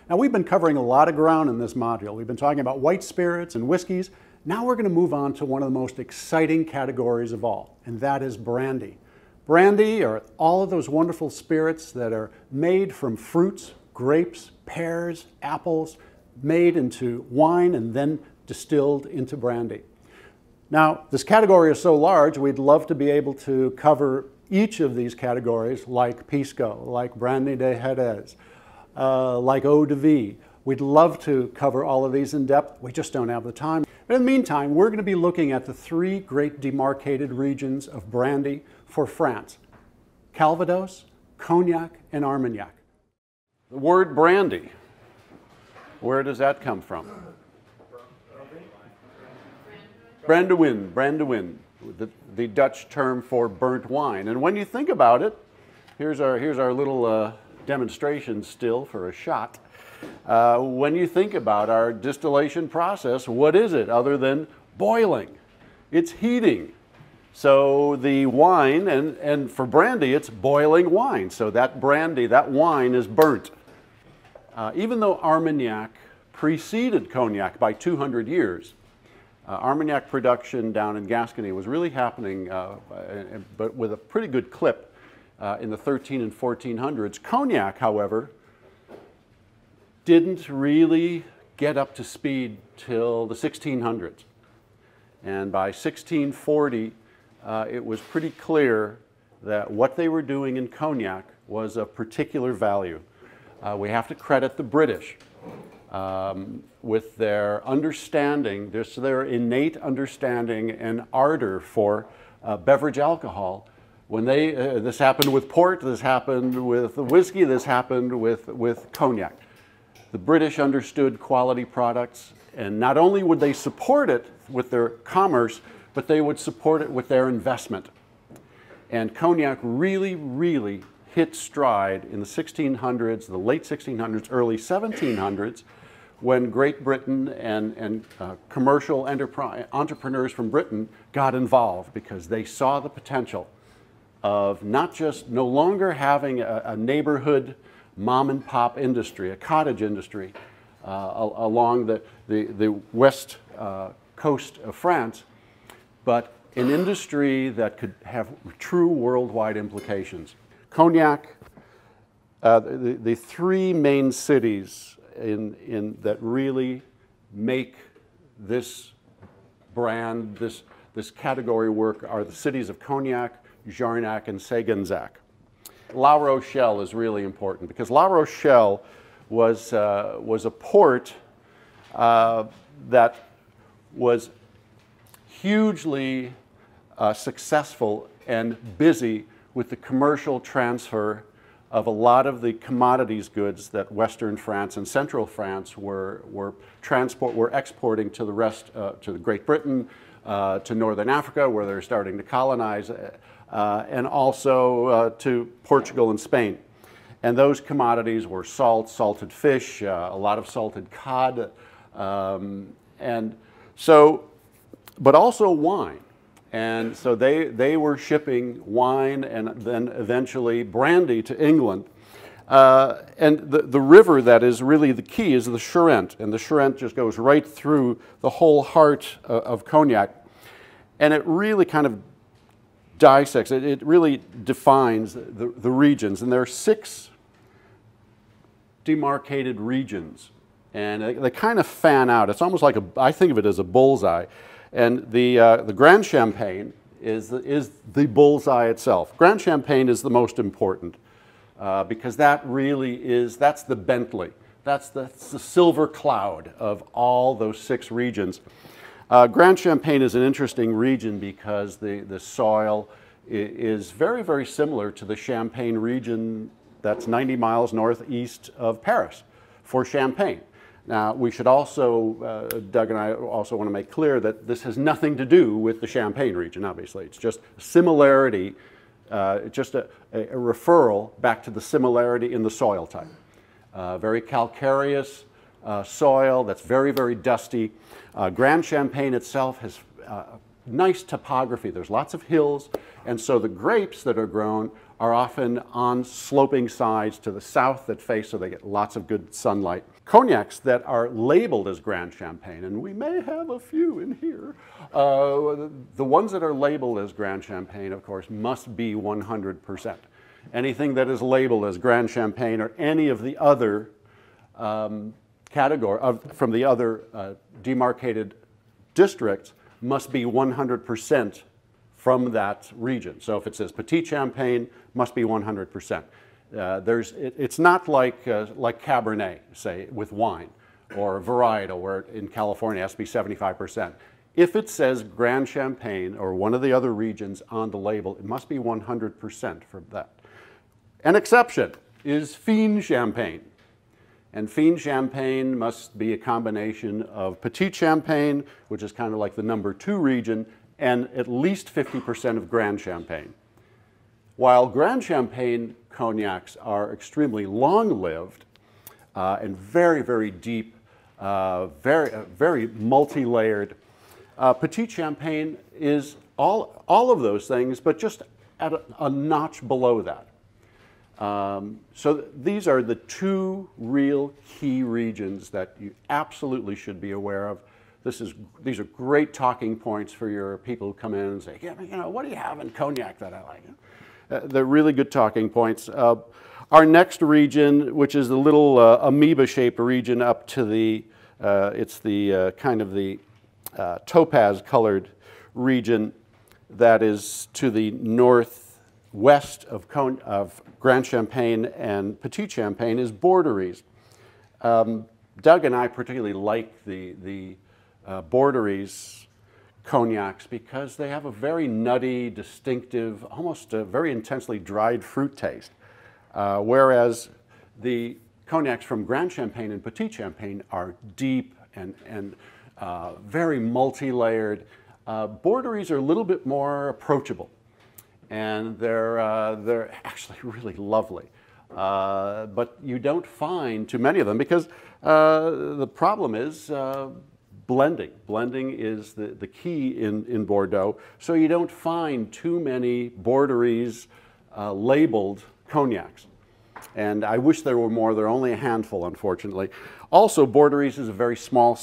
Now, we've been covering a lot of ground in this module. We've been talking about white spirits and whiskeys. Now we're going to move on to one of the most exciting categories of all, and that is brandy. Brandy are all of those wonderful spirits that are made from fruits, grapes, pears, apples, made into wine and then distilled into brandy. Now, this category is so large, we'd love to be able to cover each of these categories, like Pisco, like Brandy de Jerez, like Eau de Vie. We'd love to cover all of these in depth. We just don't have the time. But in the meantime, we're going to be looking at the three great demarcated regions of brandy for France: Calvados, Cognac, and Armagnac. The word brandy, where does that come from? Brandewijn, the Dutch term for burnt wine. And when you think about it, here's our little demonstration still for a shot. When you think about our distillation process, what is it other than boiling? It's heating. So the wine, and for brandy, it's boiling wine. So that brandy, that wine is burnt. Even though Armagnac preceded Cognac by 200 years, Armagnac production down in Gascony was really happening, but with a pretty good clip in the 13 and 1400s. Cognac, however, didn't really get up to speed till the 1600s. And by 1640, it was pretty clear that what they were doing in Cognac was of particular value. We have to credit the British with their understanding, their innate understanding and ardor for beverage alcohol. When this happened with port, this happened with whiskey, this happened with Cognac. The British understood quality products, and not only would they support it with their commerce, but they would support it with their investment. And Cognac really, really hit stride in the 1600s, the late 1600s, early 1700s, when Great Britain and commercial entrepreneurs from Britain got involved, because they saw the potential of no longer having a neighborhood mom and pop industry, a cottage industry along the west coast of France, but an industry that could have true worldwide implications. Cognac, the three main cities that really make this brand, this category work, are the cities of Cognac, Jarnac, and Séguenzac. La Rochelle is really important because La Rochelle was a port that was hugely successful and busy with the commercial transfer of a lot of the commodities goods that Western France and Central France were exporting to the rest, to Great Britain, to Northern Africa, where they're starting to colonize, and also to Portugal and Spain. And those commodities were salt, salted fish, a lot of salted cod, and so, but also wine. And so they were shipping wine and then eventually brandy to England. And the river that is really the key is the Charente. And the Charente just goes right through the whole heart of Cognac. And it really kind of dissects, it really defines the regions. And there are 6 demarcated regions. And they kind of fan out. It's almost like I think of it as a bullseye. And the Grand Champagne is the bullseye itself. Grand Champagne is the most important because that really that's the Bentley. That's the silver cloud of all those 6 regions. Grand Champagne is an interesting region because the soil is very, very similar to the Champagne region that's 90 miles northeast of Paris for Champagne. Now, we should also, Doug and I also want to make clear that this has nothing to do with the Champagne region, obviously. It's just similarity, just a referral back to the similarity in the soil type. Very calcareous soil that's very, very dusty. Grand Champagne itself has nice topography. There's lots of hills, and so the grapes that are grown are often on sloping sides to the south that face, so they get lots of good sunlight. Cognacs that are labeled as Grand Champagne, and we may have a few in here, the ones that are labeled as Grand Champagne, of course, must be 100%. Anything that is labeled as Grand Champagne or any of the other category from the other demarcated districts must be 100% from that region. So if it says Petit Champagne, must be 100%. It's not like Cabernet, say, with wine, or varietal, where in California it has to be 75%. If it says Grand Champagne or one of the other regions on the label, it must be 100% from that. An exception is Fine Champagne. And Fine Champagne must be a combination of Petit Champagne, which is kind of like the #2 region, and at least 50% of Grand Champagne. While Grand Champagne cognacs are extremely long-lived and very, very deep, very multi-layered, Petit Champagne is all of those things, but just at a notch below that. So these are the two real key regions that you absolutely should be aware of. These are great talking points for your people who come in and say, yeah, you know, what do you have in cognac that I like? They're really good talking points. Our next region, which is the little amoeba-shaped region up to the, it's the kind of the topaz-colored region that is to the northwest of Grand Champagne and Petit Champagne, is Borderies. Doug and I particularly like the Borderies cognacs because they have a very nutty, distinctive, almost a very intensely dried fruit taste. Whereas the cognacs from Grand Champagne and Petit Champagne are deep and very multi-layered. Borderies are a little bit more approachable, and they're actually really lovely. But you don't find too many of them because the problem is blending. Blending is the key in Bordeaux, so you don't find too many Borderies labeled cognacs. And I wish there were more. There are only a handful, unfortunately. Also, Borderies is a very small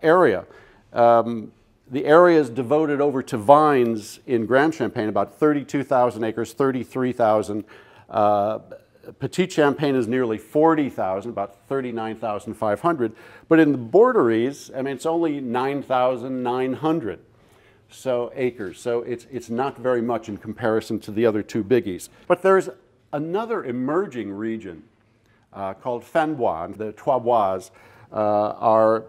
area. The area is devoted over to vines in Grand Champagne, about 32,000 acres, 33,000. Petit Champagne is nearly 40,000, about 39,500. But in the Borderies, I mean, it's only 9,900 acres. So it's not very much in comparison to the other two biggies. But there's another emerging region called Framboise. The Trois Bois are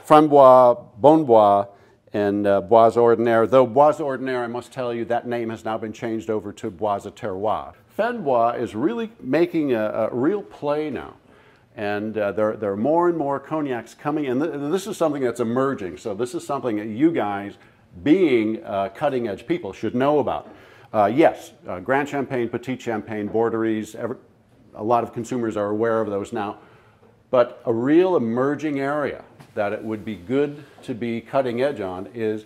Framboise, Bonbois, and Bois Ordinaire. Though Bois Ordinaire, I must tell you, that name has now been changed over to Bois de Terroir. Framboise is really making a real play now. And there are more and more cognacs coming, and this is something that's emerging. So this is something that you guys, being cutting-edge people, should know about. Yes, Grand Champagne, Petit Champagne, Borderies, a lot of consumers are aware of those now. But a real emerging area that it would be good to be cutting edge on is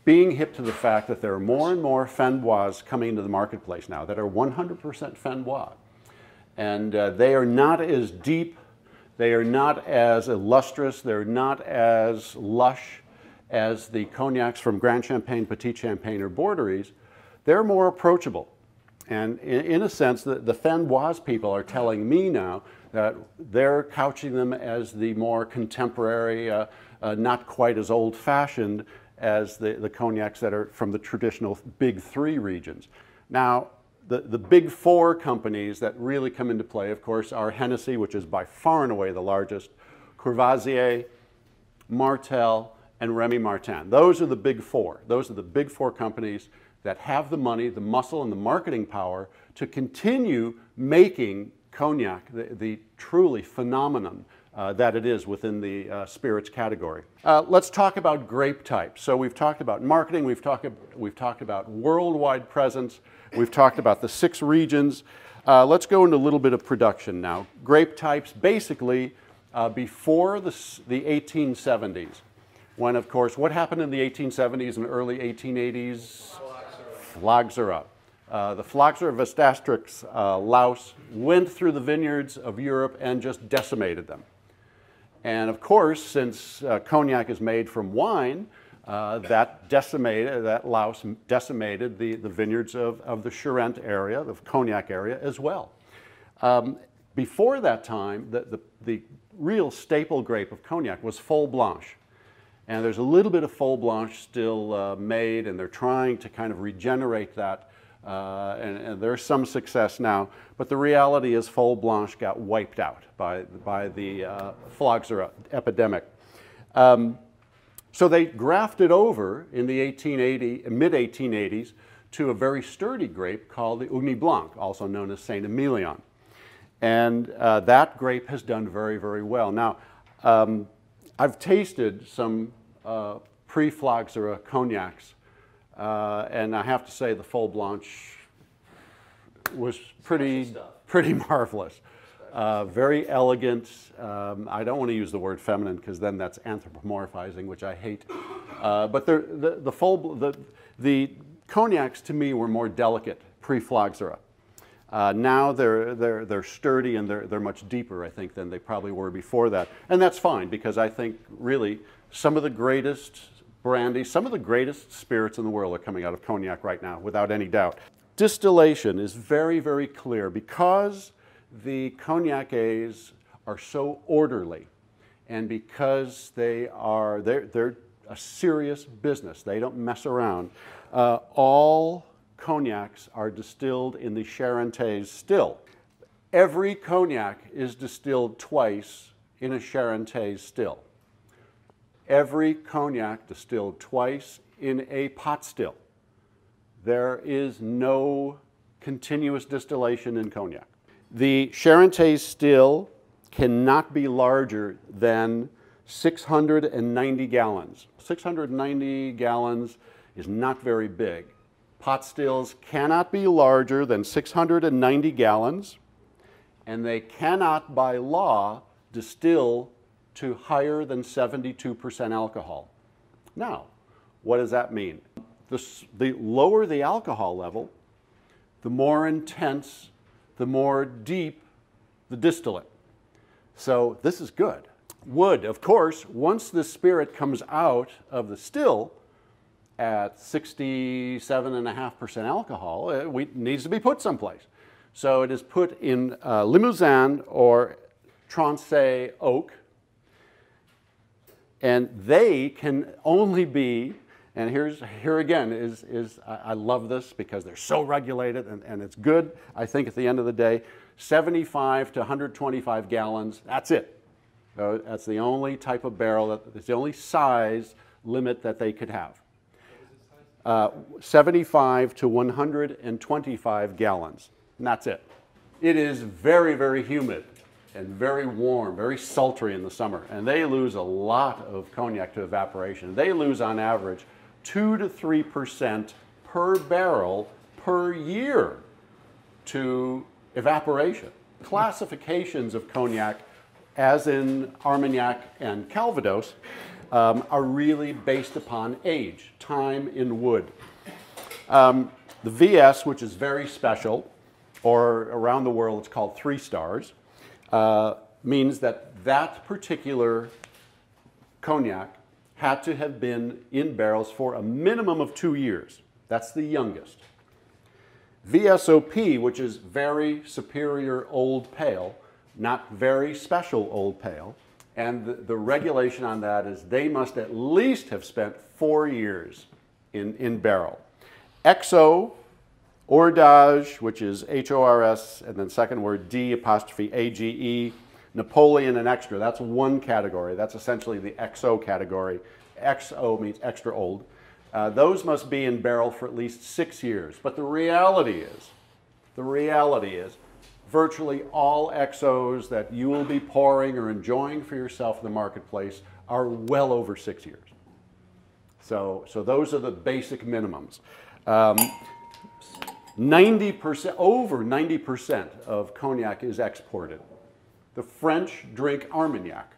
being hip to the fact that there are more and more Framboises coming into the marketplace now that are 100% Framboise. And they are not as deep, they are not as illustrious, they're not as lush as the cognacs from Grand Champagne, Petit Champagne, or Borderies. They're more approachable. And in a sense, the Framboise people are telling me now that they're couching them as the more contemporary, not quite as old-fashioned as the cognacs that are from the traditional big three regions. Now, the big four companies that really come into play, of course, are Hennessy, which is by far and away the largest, Courvoisier, Martell, and Remy Martin. Those are the big four. Those are the big four companies that have the money, the muscle, and the marketing power to continue making cognac the truly phenomenon that it is within the spirits category. Let's talk about grape types. So we've talked about marketing, we've talked about worldwide presence, we've talked about the 6 regions. Let's go into a little bit of production now. Grape types, basically before the 1870s, when, of course, what happened in the 1870s and early 1880s? Phylloxera. The Phylloxera vistastrix louse went through the vineyards of Europe and just decimated them. And of course, since cognac is made from wine, that louse decimated the vineyards of the Charente area, the Cognac area as well. Before that time, the real staple grape of Cognac was Folle Blanche. And there's a little bit of Folle Blanche still made, and they're trying to kind of regenerate that. And there's some success now. But the reality is Folle Blanche got wiped out by the phylloxera epidemic. So they grafted over in the mid-1880s to a very sturdy grape called the Ugni Blanc, also known as Saint Emilion. And that grape has done very, very well. Now, I've tasted some pre-phylloxera cognacs, and I have to say the Folle Blanche was pretty marvelous. Very elegant. I don't want to use the word feminine because then that's anthropomorphizing, which I hate. But the cognacs to me were more delicate pre-phylloxera. Now they're sturdy and they're much deeper, I think, than they probably were before that. And that's fine because I think really some of the greatest brandies, some of the greatest spirits in the world are coming out of cognac right now, without any doubt. Distillation is very, very clear because the cognacs are so orderly, and because they're a serious business, they don't mess around. All cognacs are distilled in the Charentes still. Every cognac is distilled twice in a Charentes still. Every cognac distilled twice in a pot still. There is no continuous distillation in cognac. The Charentes still cannot be larger than 690 gallons. 690 gallons is not very big. Pot stills cannot be larger than 690 gallons, and they cannot, by law, distill to higher than 72% alcohol. Now, what does that mean? The lower the alcohol level, the more intense, the more deep the distillate. So this is good. Wood, of course, once the spirit comes out of the still at 67.5% alcohol, it needs to be put someplace. So it is put in Limousin or Trancé oak, and they can only be, and here again is I love this because they're so regulated and it's good, I think, at the end of the day, 75 to 125 gallons, that's it. That's the only type of barrel, it's the only size limit that they could have. 75 to 125 gallons, and that's it. It is very, very humid and very warm, very sultry in the summer, and they lose a lot of cognac to evaporation. They lose on average 2 to 3% per barrel per year to evaporation. Classifications of cognac, as in Armagnac and Calvados, are really based upon age, time in wood. The VS, which is very special, or around the world it's called 3 stars, means that that particular cognac had to have been in barrels for a minimum of 2 years. That's the youngest. VSOP, which is very superior old pale, not very special old pale, and the regulation on that is they must at least have spent 4 years in barrel. XO, Hors, which is HORS, and then second word D apostrophe AGE, Napoleon and extra, that's one category. That's essentially the XO category. XO means extra old. Those must be in barrel for at least 6 years. But the reality is, virtually all XOs that you will be pouring or enjoying for yourself in the marketplace are well over 6 years. So those are the basic minimums. 90%, over 90% of cognac is exported. The French drink Armagnac.